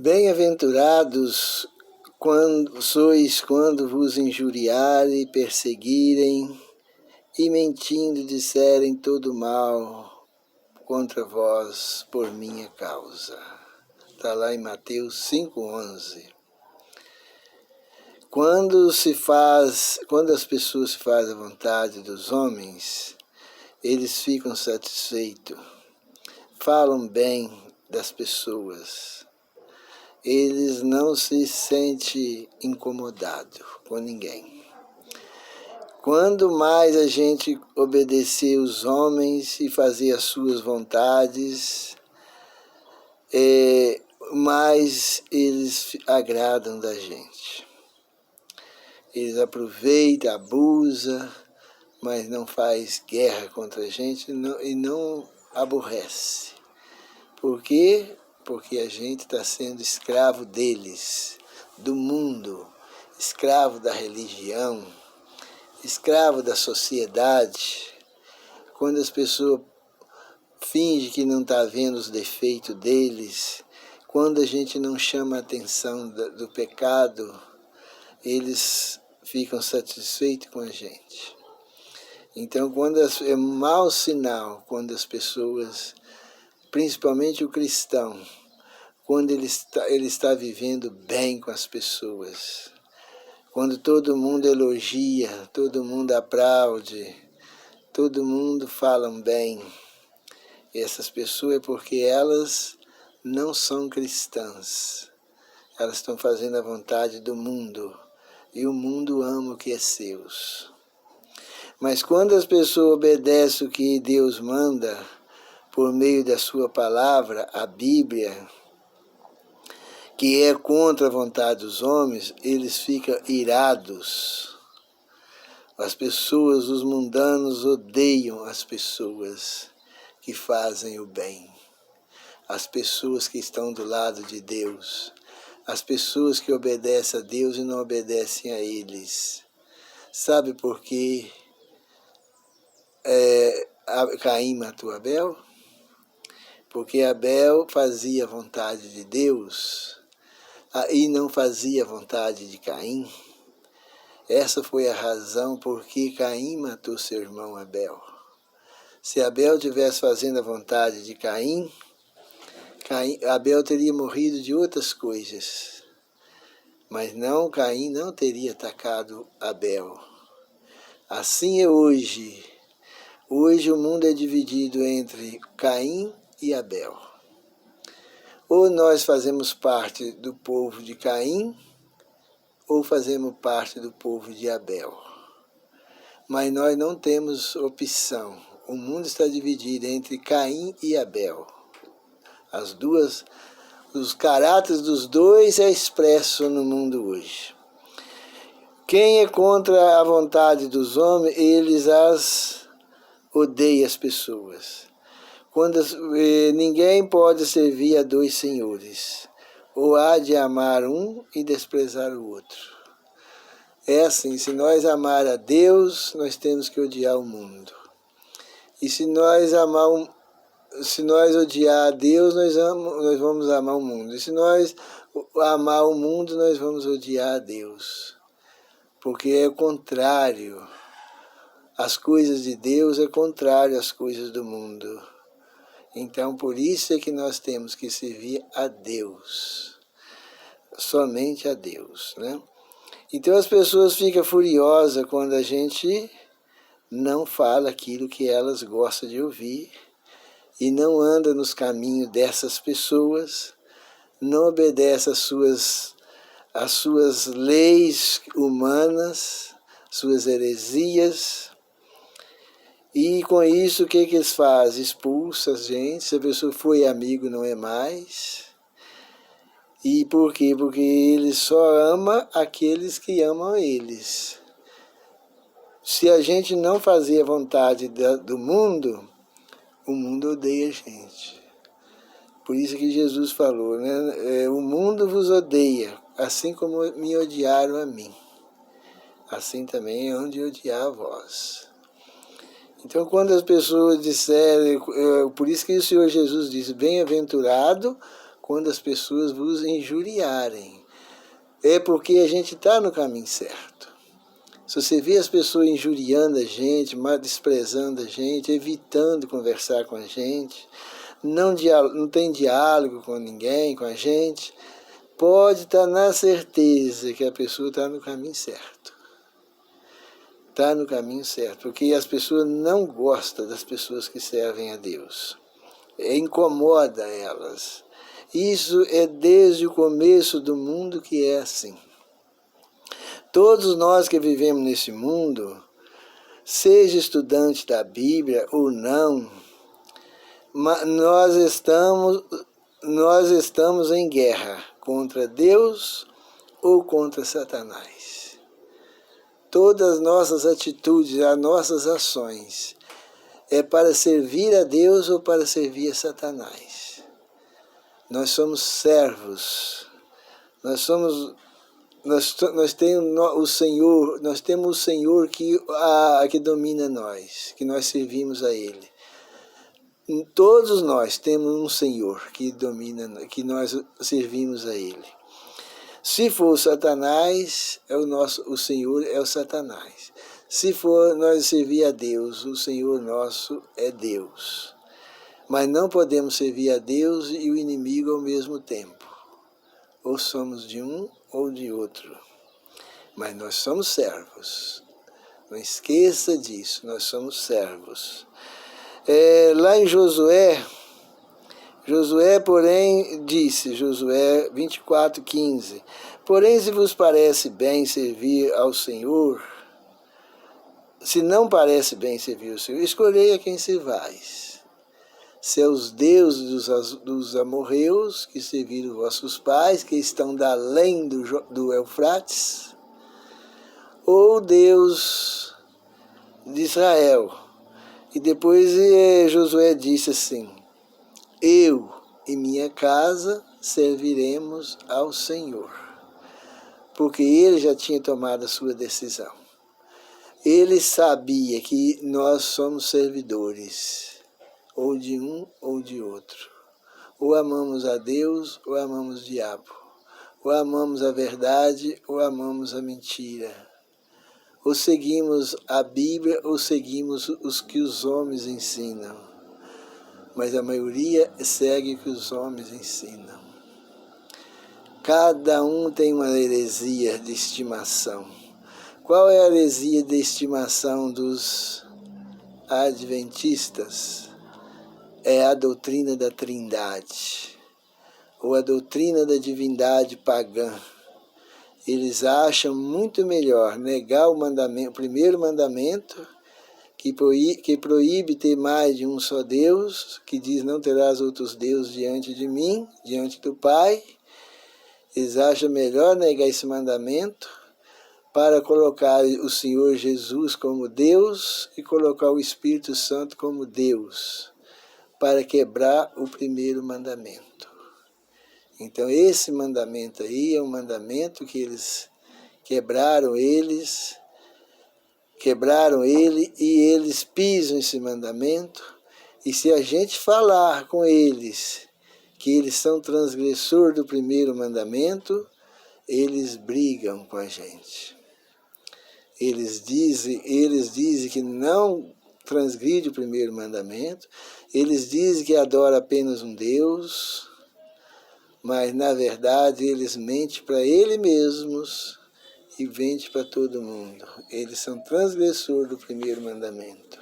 Bem-aventurados quando vos injuriarem, perseguirem e mentindo disserem todo mal contra vós por minha causa. Está lá em Mateus 5,11. Quando as pessoas se fazem a vontade dos homens, eles ficam satisfeitos, falam bem das pessoas. Eles não se sentem incomodados com ninguém. Quando mais a gente obedecer os homens e fazer as suas vontades, mais eles agradam da gente. Eles aproveitam, abusam, mas não faz guerra contra a gente e não aborrece. Por quê? Porque a gente está sendo escravo deles, do mundo, escravo da religião, escravo da sociedade. Quando as pessoas fingem que não está vendo os defeitos deles, quando a gente não chama a atenção do pecado, eles ficam satisfeitos com a gente. Então, é mau sinal quando as pessoas, principalmente o cristão, quando ele está vivendo bem com as pessoas, quando todo mundo elogia, todo mundo aplaude, todo mundo fala bem, essas pessoas é porque elas não são cristãs, elas estão fazendo a vontade do mundo, e o mundo ama o que é seus. Mas quando as pessoas obedecem o que Deus manda, por meio da sua palavra, a Bíblia, que é contra a vontade dos homens, eles ficam irados. As pessoas, os mundanos, odeiam as pessoas que fazem o bem. As pessoas que estão do lado de Deus. As pessoas que obedecem a Deus e não obedecem a eles. Sabe por que Caim matou Abel? Porque Abel fazia a vontade de Deus e não fazia a vontade de Caim. Essa foi a razão por que Caim matou seu irmão Abel. Se Abel estivesse fazendo a vontade de Caim, Abel teria morrido de outras coisas. Mas não, Caim não teria atacado Abel. Assim é hoje. Hoje o mundo é dividido entre Caim e Abel. Ou nós fazemos parte do povo de Caim, ou fazemos parte do povo de Abel. Mas nós não temos opção. O mundo está dividido entre Caim e Abel. Os caráteres dos dois é expresso no mundo hoje. Quem é contra a vontade dos homens, eles odeiam as pessoas. Ninguém pode servir a dois senhores, ou há de amar um e desprezar o outro. É assim, se nós amar a Deus, nós temos que odiar o mundo. E se nós odiar a Deus, nós vamos amar o mundo. E se nós amar o mundo, nós vamos odiar a Deus. Porque é o contrário. As coisas de Deus é contrário às coisas do mundo. Então, por isso é que nós temos que servir a Deus. Somente a Deus, né? Então, as pessoas ficam furiosas quando a gente não fala aquilo que elas gostam de ouvir e não anda nos caminhos dessas pessoas, não obedece às suas leis humanas, suas heresias. E com isso, o que eles fazem? Expulsam a gente. Se a pessoa foi amigo, não é mais. E por quê? Porque eles só amam aqueles que amam eles. Se a gente não fazer a vontade do mundo, o mundo odeia a gente. Por isso que Jesus falou, né? O mundo vos odeia, assim como me odiaram a mim. Assim também é onde odiar a vós. Então, quando as pessoas disserem, por isso que o Senhor Jesus disse, bem-aventurado quando as pessoas vos injuriarem. É porque a gente está no caminho certo. Se você vê as pessoas injuriando a gente, desprezando a gente, evitando conversar com a gente, não tem diálogo com ninguém, com a gente, pode estar na certeza que a pessoa está no caminho certo. Está no caminho certo, porque as pessoas não gostam das pessoas que servem a Deus. Incomoda elas. Isso é desde o começo do mundo que é assim. Todos nós que vivemos nesse mundo, seja estudante da Bíblia ou não, nós estamos em guerra contra Deus ou contra Satanás. Todas as nossas atitudes, as nossas ações, é para servir a Deus ou para servir a Satanás. Nós somos servos. Nós temos o Senhor que domina nós, que nós servimos a Ele. Todos nós temos um Senhor que domina, que nós servimos a Ele. Se for Satanás, o Senhor é o Satanás. Se for nós servir a Deus, o Senhor nosso é Deus. Mas não podemos servir a Deus e o inimigo ao mesmo tempo. Ou somos de um ou de outro. Mas nós somos servos. Não esqueça disso, nós somos servos. Lá em Josué, porém, disse, Josué 24:15, porém, se vos parece bem servir ao Senhor, se não parece bem servir ao Senhor, escolhei a quem servais. Se é os deuses dos amorreus, que serviram vossos pais, que estão da além do Eufrates, ou Deus de Israel. E depois Josué disse assim, eu e minha casa serviremos ao Senhor. Porque ele já tinha tomado a sua decisão. Ele sabia que nós somos servidores, ou de um ou de outro. Ou amamos a Deus ou amamos o diabo. Ou amamos a verdade ou amamos a mentira. Ou seguimos a Bíblia ou seguimos os que os homens ensinam. Mas a maioria segue o que os homens ensinam. Cada um tem uma heresia de estimação. Qual é a heresia de estimação dos adventistas? É a doutrina da Trindade, ou a doutrina da divindade pagã. Eles acham muito melhor negar o primeiro mandamento, que proíbe ter mais de um só Deus, que diz não terás outros deuses diante de mim, diante do Pai. Eles acham melhor negar esse mandamento para colocar o Senhor Jesus como Deus e colocar o Espírito Santo como Deus, para quebrar o primeiro mandamento. Então esse mandamento aí é um mandamento que eles quebraram ele e eles pisam esse mandamento. E se a gente falar com eles que eles são transgressores do primeiro mandamento, eles brigam com a gente. Eles dizem que não transgride o primeiro mandamento, eles dizem que adora apenas um Deus, mas na verdade eles mentem para eles mesmos e mentem para todo mundo. Eles são transgressores do primeiro mandamento.